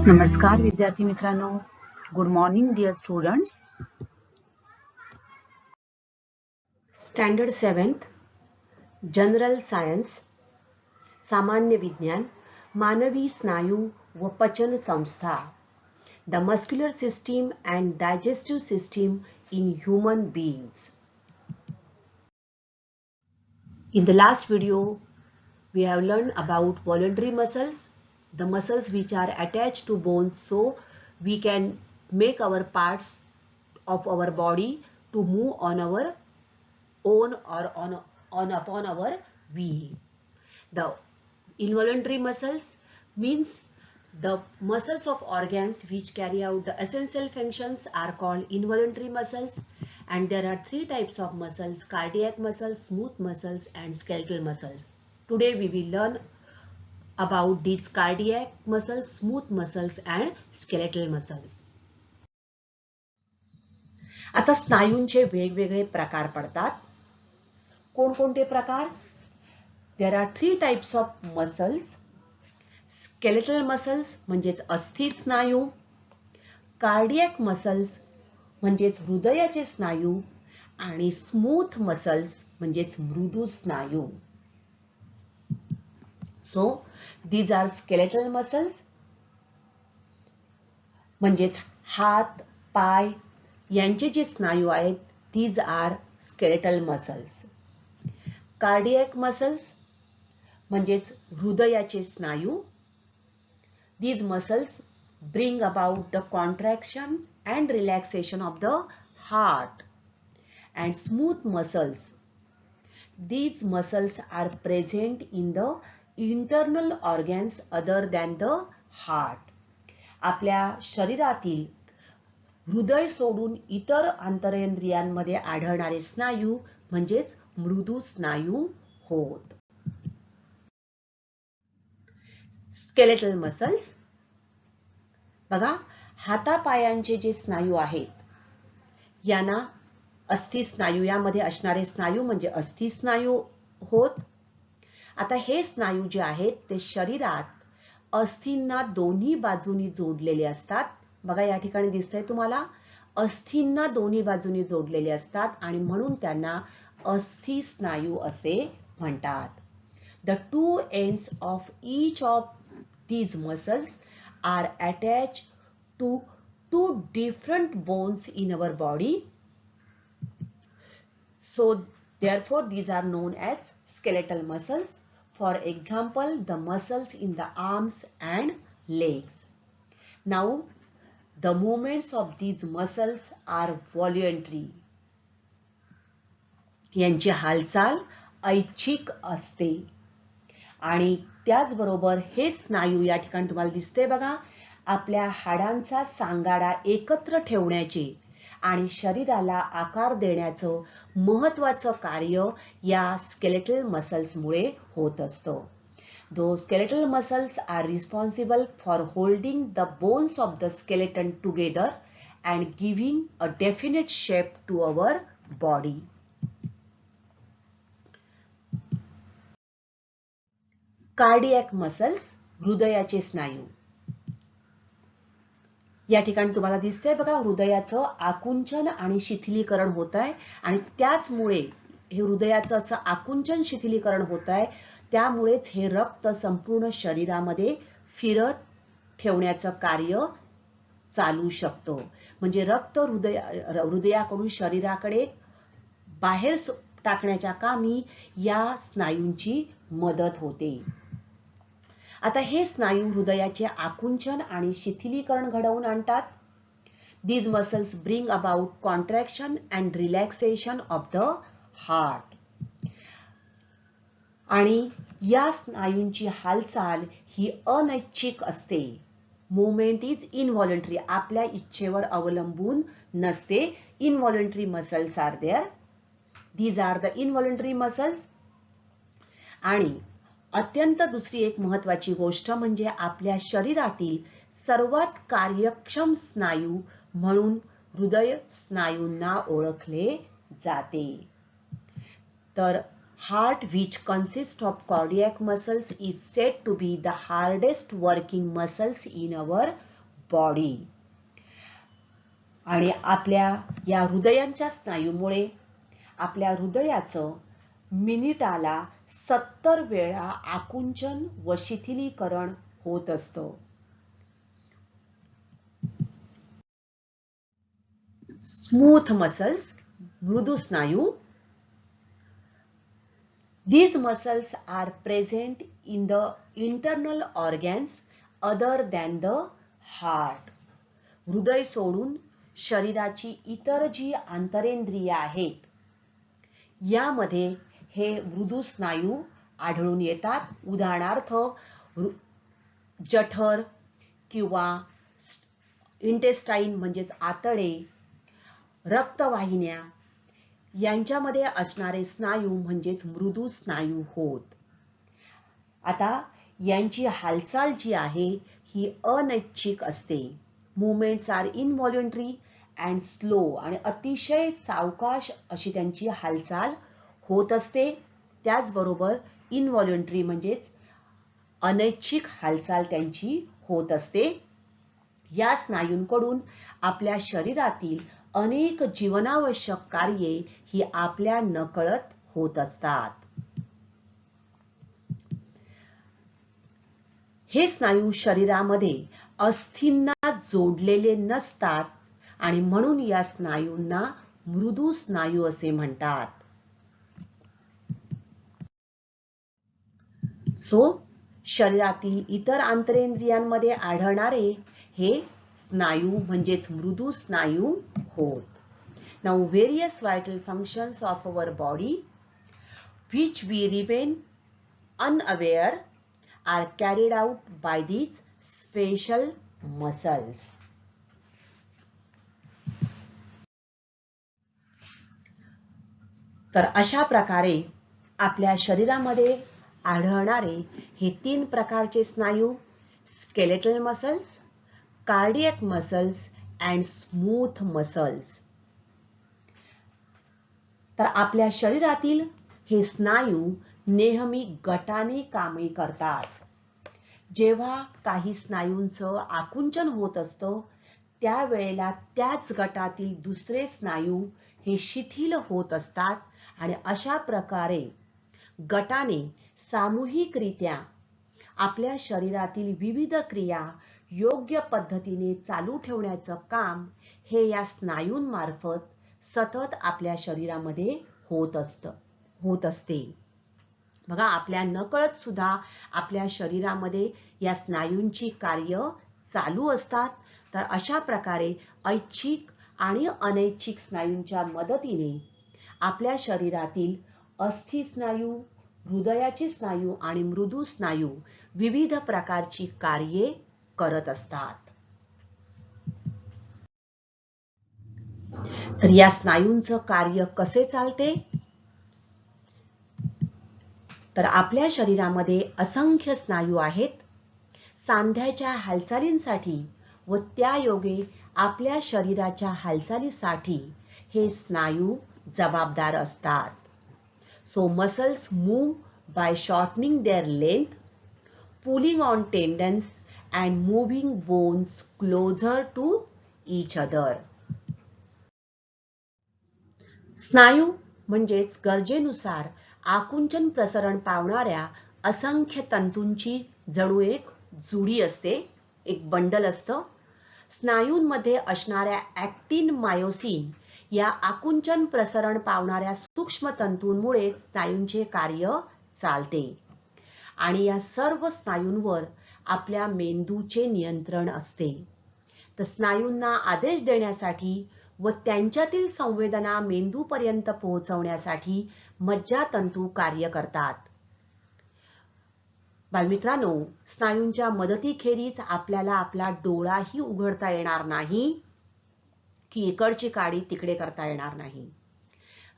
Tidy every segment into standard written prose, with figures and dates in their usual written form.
नमस्कार विद्यार्थी मित्रांनो. Good morning dear students. Standard 7th general science, सामान्य विज्ञान, मानवी स्नायू व पचन संस्था, the muscular system and digestive system in human beings. In the last video, we have learned about voluntary muscles, the muscles which are attached to bones so we can make our parts of our body to move on our own or on upon our will. The involuntary muscles means the muscles of organs which carry out the essential functions are called involuntary muscles, and there are three types of muscles: cardiac muscles, smooth muscles and skeletal muscles. Today we will learn about these cardiac muscles, smooth muscles and skeletal muscles. आता स्नायूंचे वेगवेगळे प्रकार पडतात. कोणकोणते प्रकार? There are three types of muscles: skeletal muscles म्हणजेच अस्थि स्नायू, cardiac muscles म्हणजेच हृदयाचे स्नायू आणि smooth muscles म्हणजेच मृदू स्नायू. So these are skeletal muscles म्हणजेच हात, पाय यांचे जे स्नायू आहेत these are skeletal muscles. Cardiac muscles म्हणजेच हृदयाचे स्नायू. These muscles bring about the contraction and relaxation of the heart. And smooth muscles, these muscles are present in the internal organs other than the heart. आपल्या शरीरातील हृदय सोडून इतर आंतरेंद्रियांमध्ये आढळणारे स्नायू म्हणजेच मृदू स्नायू होत. स्केलेटल मसल्स बघा, हातापायांचे जे स्नायू आहेत यांना अस्थि स्नायू, यामध्ये असणारे स्नायू म्हणजे अस्थि स्नायू होत. आता हे स्नायू जे आहेत ते शरीरात अस्थींना दोन्ही बाजूनी जोडलेले असतात. बघा या ठिकाणी दिसतंय तुम्हाला, अस्थींना दोन्ही बाजूनी जोडलेले असतात आणि म्हणून त्यांना अस्थि स्नायू असे म्हणतात. The two ends of each of these muscles are attached to two different bones in our body. So therefore these are known as skeletal muscles. For example, the muscles in the arms and legs. Now the movements of these muscles are voluntary. यांची हालचाल ऐच्छिक असते आणि त्याचबरोबर हे स्नायू या ठिकाणी तुम्हाला दिसते बघा, आपल्या हाडांचा सांगाडा एकत्र ठेवण्याचे आणि शरीराला आकार देण्याचं महत्त्वाचं कार्य या स्केलेटल मसल्समुळे होत असतं. Those skeletal muscles are responsible for holding the bones of the skeleton together and giving a definite shape to our body. Cardiac muscles, हृदयाचे स्नायू. या ठिकाणी तुम्हाला दिसतंय बघा, हृदयाचं आकुंचन आणि शिथिलीकरण होत आहे आणि त्याचमुळे हे हृदयाचं असं आकुंचन शिथिलीकरण होत आहे. त्यामुळेच हे रक्त संपूर्ण शरीरामध्ये फिरत ठेवण्याचं कार्य चालू शकतं. म्हणजे रक्त हृदयाकडून शरीराकडे बाहेर टाकण्याच्या कामी या स्नायूंची मदत होते. आता हे स्नायू हृदयाचे आकुंचन आणि शिथिलीकरण घडवून आणतात. These muscles bring about contraction and relaxation of the heart. आणि या स्नायूंची हालचाल ही अनैच्छिक असते. Movement is involuntary. आपल्या इच्छेवर अवलंबून नसते. Involuntary muscles are there. These are the involuntary muscles. आणि अत्यंत दुसरी एक महत्त्वाची गोष्ट म्हणजे आपल्या शरीरातील सर्वात कार्यक्षम स्नायू म्हणून हृदय स्नायूंना ओळखले जाते. तर heart, which consists of cardiac muscles, is said to be the hardest working muscles in our body. आणि आपल्या या हृदयांच्या स्नायूमुळे आपल्या हृदयाचं मिनिटाला 70 वेळा आकुंचन व शिथिलीकरण होत असतं. स्मूथ मसल्स, मृदू स्नायू. These muscles are present in the internal organs other than the heart. हृदय सोडून शरीराची इतर जी आंतरेंद्रिय आहेत यामध्ये हे मृदू स्नायू आढळून येतात. उदाहरणार्थ जठर किंवा इंटेस्टाइन म्हणजेच आतडे, रक्तवाहिन्या यांच्यामध्ये असणारे स्नायू म्हणजेच मृदू स्नायू होत. आता यांची हालचाल जी आहे ही अनैच्छिक असते. मुवमेंट्स आर इनव्हॉल्युंटरी अँड स्लो, आणि अतिशय सावकाश अशी त्यांची हालचाल होत असते. त्याचबरोबर इनव्हॉल्युंटरी म्हणजेच अनैच्छिक हालचाल त्यांची होत असते. या स्नायूंकडून आपल्या शरीरातील अनेक जीवनावश्यक कार्ये ही आपल्या नकळत होत असतात. हे स्नायू शरीरामध्ये अस्थींना जोडलेले नसतात आणि म्हणून या स्नायूंना मृदू स्नायू असे म्हणतात. शरीरातील इतर आंतरेंद्रियांमध्ये आढळणारे हे स्नायू म्हणजेच मृदू स्नायू होत. Now various vital functions of our body which we remain unaware are carried out by these special muscles. तर अशा प्रकारे आपल्या शरीरामध्ये आढळणारे हे 3 प्रकारचे स्नायू, skeletal muscles, cardiac muscles and smooth muscles. तर आपल्या शरीरातील हे स्नायू नेहमी गटाने कामे करतात. जेव्हा काही स्नायूंचं आकुंचन होत असतं त्यावेळेला त्याच गटातील दुसरे स्नायू हे शिथिल होत असतात आणि अशा प्रकारे गटाने सामूहिकरित्या आपल्या शरीरातील विविध क्रिया योग्य पद्धतीने चालू ठेवण्याचं काम हे या स्नायूंमार्फत सतत आपल्या शरीरामध्ये होत असते. बघा, आपल्या नकळत सुद्धा आपल्या शरीरामध्ये या स्नायूंची कार्य चालू असतात. तर अशा प्रकारे ऐच्छिक आणि अनैच्छिक स्नायूंच्या मदतीने आपल्या शरीरातील अस्थि स्नायू, हृदयाचे स्नायू आणि मृदू स्नायू विविध प्रकारची कार्ये करत असतात. तर या स्नायूंचं कार्य कसे चालते? तर आपल्या शरीरामध्ये असंख्य स्नायू आहेत. सांध्याच्या हालचालींसाठी व त्यायोगे आपल्या शरीराच्या हालचालीसाठी हे स्नायू जबाबदार असतात. So muscles move by shortening their length, pulling on tendons and moving bones closer to each other. स्नायू म्हणजेच गरजेनुसार आकुंचन प्रसरण पावणाऱ्या असंख्य तंतूंची जणू एक जुडी असते, एक बंडल असतं. स्नायूंमध्ये असणाऱ्या ॲक्टिन, मायोसिन या आकुंचन प्रसरण पावणाऱ्या सूक्ष्म तंतूंमुळे स्नायूंचे कार्य चालते आणि या सर्व स्नायूंवर आपल्या मेंदूचे नियंत्रण असते. तर स्नायूंना आदेश देण्यासाठी व त्यांच्यातील संवेदना मेंदूपर्यंत पोहोचवण्यासाठी मज्जातंतू कार्य करतात. बालमित्रांनो, स्नायूंच्या मदतीखेरीज आपल्याला आपला डोळाही उघडता येणार नाही की इकडची काडी तिकडे करता येणार नाही.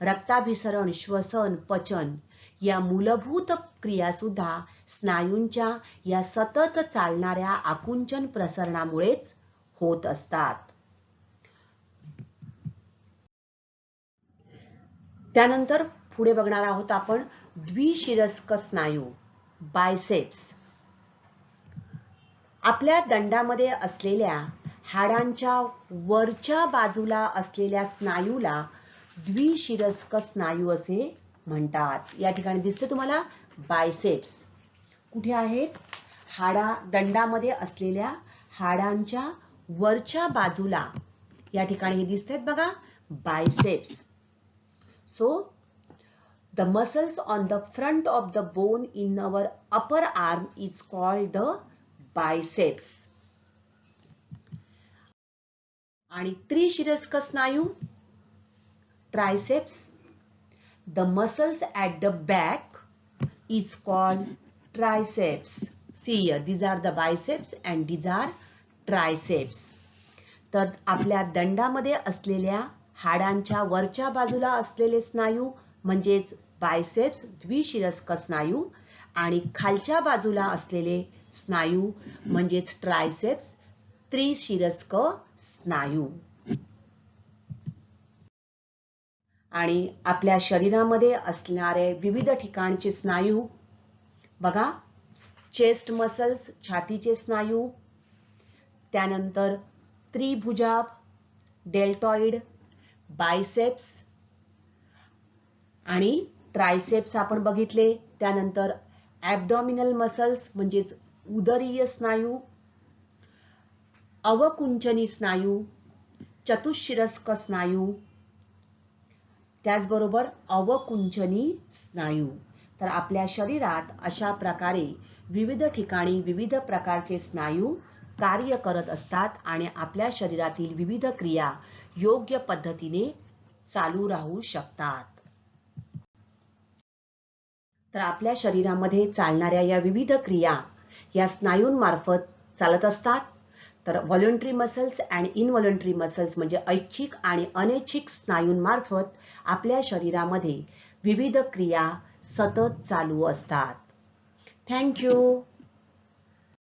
रक्ताभिसरण, श्वसन, पचन या मूलभूत क्रिया सुद्धा स्नायूंच्या या सतत चालणाऱ्या आकुंचन प्रसरणामुळेच होत असतात. त्यानंतर पुढे बघणार आहोत आपण द्विशिरस्क स्नायू, बायसेप्स. आपल्या दंडामध्ये असलेल्या हाडांच्या वरच्या बाजूला असलेल्या स्नायूला द्विशिरस्क स्नायू असे म्हणतात. या ठिकाणी दिसते तुम्हाला बायसेप्स. कुठे आहेत? दंडामध्ये असलेल्या हाडांच्या वरच्या बाजूला या ठिकाणी दिसतात बघा, biceps. So the muscles on the front of the bone in our upper arm is called the biceps. आणि त्रिशिरस्क स्नायू, triceps. The muscles at the back is called triceps. See here, these are the biceps and these are triceps. तर आपल्या दंडामध्ये असलेल्या हाडांच्या वरच्या बाजूला असलेले स्नायू म्हणजेच बायसेप्स, द्विशिरस्क स्नायू, आणि खालच्या बाजूला असलेले स्नायू म्हणजेच ट्रायसेप्स, त्रिशिरस्क स्नायू. आणि आपल्या शरीरामध्ये असणारे विविध ठिकाणचे स्नायू बघा, चेस्ट मसल्स, छातीचे स्नायू, त्यानंतर त्रिभुजाभ, डेल्टॉइड, बायसेप्स आणि ट्रायसेप्स आपण बघितले. त्यानंतर ॲब्डॉमिनल मसल्स म्हणजेच उदरीय स्नायू, अवकुंचनी स्नायू, चतुशिरस्क स्नायू, त्याचबरोबर अवकुंचनी स्नायू. तर आपल्या शरीरात अशा प्रकारे विविध ठिकाणी विविध प्रकारचे स्नायू कार्य करत असतात आणि आपल्या शरीरातील विविध क्रिया योग्य पद्धतीने चालू राहू शकतात. तर आपल्या शरीरामध्ये चालणाऱ्या या विविध क्रिया या स्नायूंमार्फत चालत असतात. तर व्हॉलंटरी मसल्स अँड इनव्हॉलंटरी मसल्स म्हणजे ऐच्छिक आणि अनैच्छिक स्नायूंमार्फत आपल्या शरीरामध्ये विविध क्रिया सतत चालू असतात. Thank you.